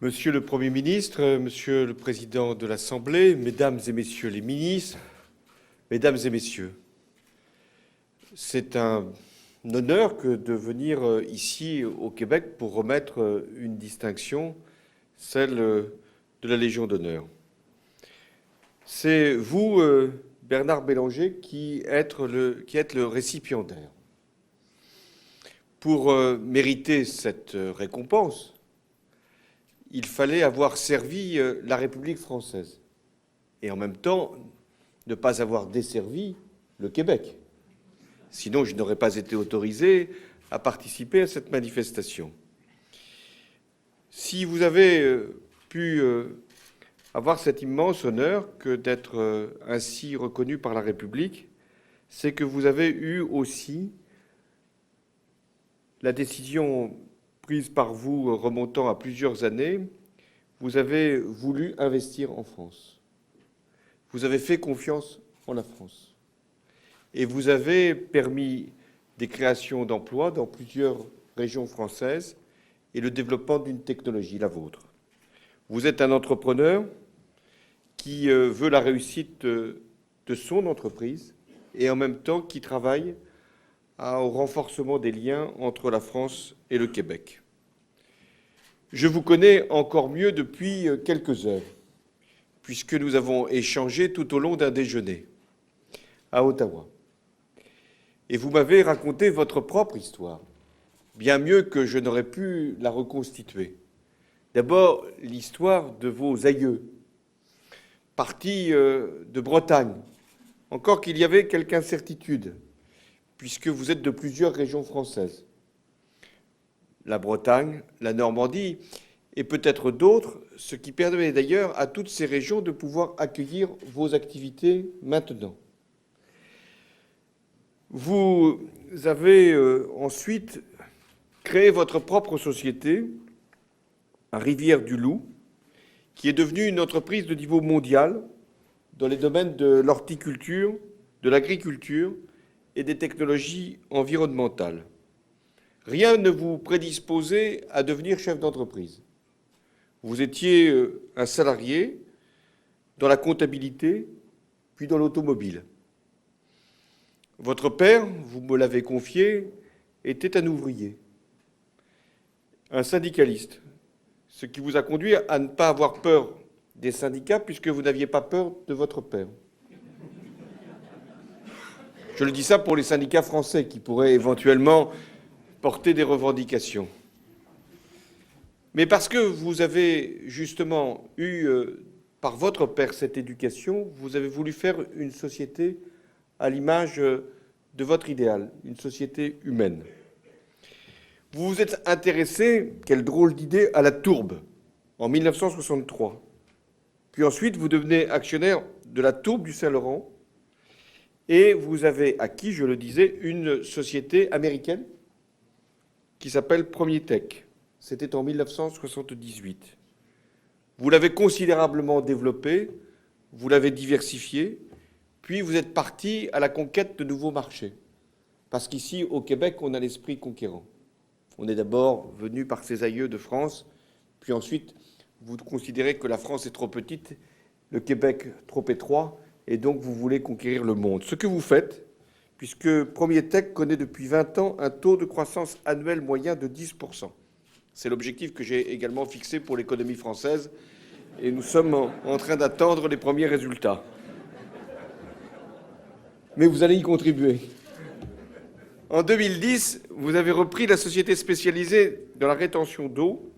Monsieur le Premier ministre, Monsieur le Président de l'Assemblée, Mesdames et Messieurs les ministres, Mesdames et Messieurs, c'est un honneur que de venir ici au Québec pour remettre une distinction, celle de la Légion d'honneur. C'est vous, Bernard Bélanger, qui êtes le récipiendaire. Pour mériter cette récompense, il fallait avoir servi la République française et en même temps ne pas avoir desservi le Québec. Sinon, je n'aurais pas été autorisé à participer à cette manifestation. Si vous avez pu avoir cet immense honneur que d'être ainsi reconnu par la République, c'est que vous avez eu aussi la décision prise par vous remontant à plusieurs années. Vous avez voulu investir en France. Vous avez fait confiance en la France. Et vous avez permis des créations d'emplois dans plusieurs régions françaises et le développement d'une technologie, la vôtre. Vous êtes un entrepreneur qui veut la réussite de son entreprise et en même temps qui travaille au renforcement des liens entre la France et le Québec. Je vous connais encore mieux depuis quelques heures, puisque nous avons échangé tout au long d'un déjeuner à Ottawa. Et vous m'avez raconté votre propre histoire, bien mieux que je n'aurais pu la reconstituer. D'abord, l'histoire de vos aïeux, partis de Bretagne, encore qu'il y avait quelque incertitude, puisque vous êtes de plusieurs régions françaises. La Bretagne, la Normandie et peut-être d'autres, ce qui permet d'ailleurs à toutes ces régions de pouvoir accueillir vos activités maintenant. Vous avez ensuite créé votre propre société à Rivière-du-Loup, qui est devenue une entreprise de niveau mondial dans les domaines de l'horticulture, de l'agriculture et des technologies environnementales. Rien ne vous prédisposait à devenir chef d'entreprise. Vous étiez un salarié dans la comptabilité, puis dans l'automobile. Votre père, vous me l'avez confié, était un ouvrier, un syndicaliste, ce qui vous a conduit à ne pas avoir peur des syndicats puisque vous n'aviez pas peur de votre père. Je le dis ça pour les syndicats français qui pourraient éventuellement porter des revendications. Mais parce que vous avez justement eu, par votre père, cette éducation, vous avez voulu faire une société à l'image de votre idéal, une société humaine. Vous vous êtes intéressé, quelle drôle d'idée, à la tourbe, en 1963. Puis ensuite, vous devenez actionnaire de la tourbe du Saint-Laurent et vous avez acquis, je le disais, une société américaine qui s'appelle Premier Tech. C'était en 1978. Vous l'avez considérablement développé, vous l'avez diversifié, puis vous êtes parti à la conquête de nouveaux marchés. Parce qu'ici, au Québec, on a l'esprit conquérant. On est d'abord venu par ses aïeux de France, puis ensuite, vous considérez que la France est trop petite, le Québec trop étroit, et donc vous voulez conquérir le monde. Ce que vous faites, puisque Premier Tech connaît depuis 20 ans un taux de croissance annuel moyen de 10%. C'est l'objectif que j'ai également fixé pour l'économie française, et nous sommes en train d'attendre les premiers résultats. Mais vous allez y contribuer. En 2010, vous avez repris la société spécialisée dans la rétention d'eau,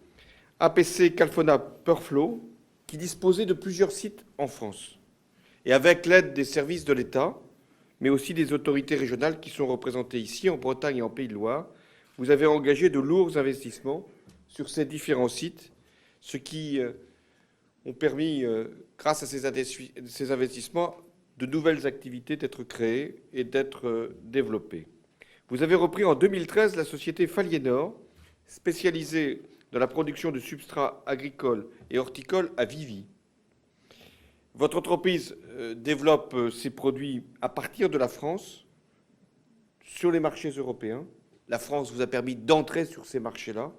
APC Calfona Purflow, qui disposait de plusieurs sites en France. Et avec l'aide des services de l'État, mais aussi des autorités régionales qui sont représentées ici, en Bretagne et en Pays de Loire, vous avez engagé de lourds investissements sur ces différents sites, ce qui ont permis, grâce à ces investissements, de nouvelles activités d'être créées et d'être développées. Vous avez repris en 2013 la société Faliénor, spécialisée dans la production de substrats agricoles et horticoles à Vivi. Votre entreprise développe ses produits à partir de la France sur les marchés européens. La France vous a permis d'entrer sur ces marchés-là,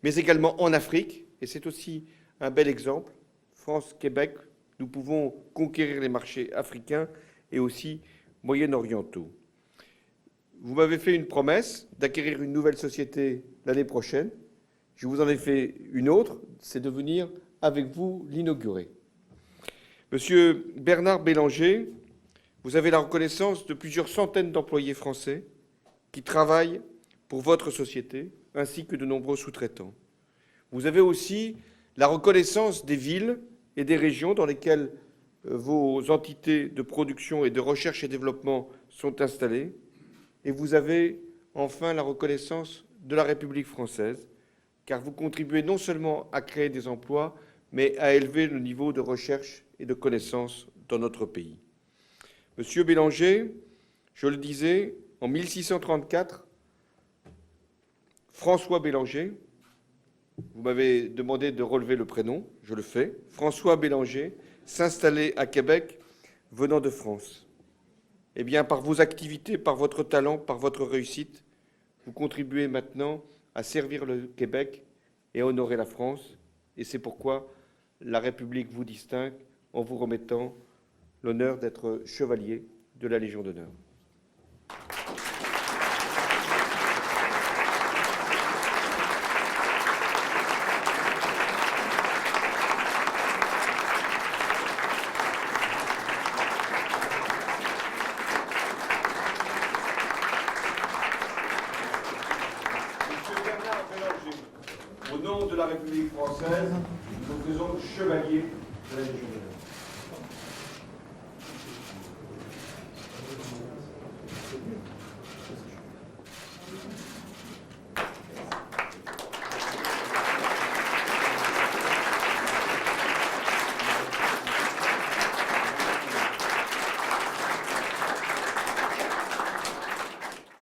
mais également en Afrique, et c'est aussi un bel exemple. France-Québec, nous pouvons conquérir les marchés africains et aussi moyen-orientaux. Vous m'avez fait une promesse d'acquérir une nouvelle société l'année prochaine. Je vous en ai fait une autre, c'est de venir avec vous l'inaugurer. Monsieur Bernard Bélanger, vous avez la reconnaissance de plusieurs centaines d'employés français qui travaillent pour votre société, ainsi que de nombreux sous-traitants. Vous avez aussi la reconnaissance des villes et des régions dans lesquelles vos entités de production et de recherche et développement sont installées. Et vous avez enfin la reconnaissance de la République française, car vous contribuez non seulement à créer des emplois, mais à élever le niveau de recherche et de connaissance dans notre pays. Monsieur Bélanger, je le disais, en 1634, François Bélanger, vous m'avez demandé de relever le prénom, je le fais, François Bélanger s'installait à Québec venant de France. Eh bien, par vos activités, par votre talent, par votre réussite, vous contribuez maintenant à servir le Québec et à honorer la France. Et c'est pourquoi la République vous distingue en vous remettant l'honneur d'être chevalier de la Légion d'honneur. Au nom de la République française, nous vous faisons chevalier de la Légion d'honneur.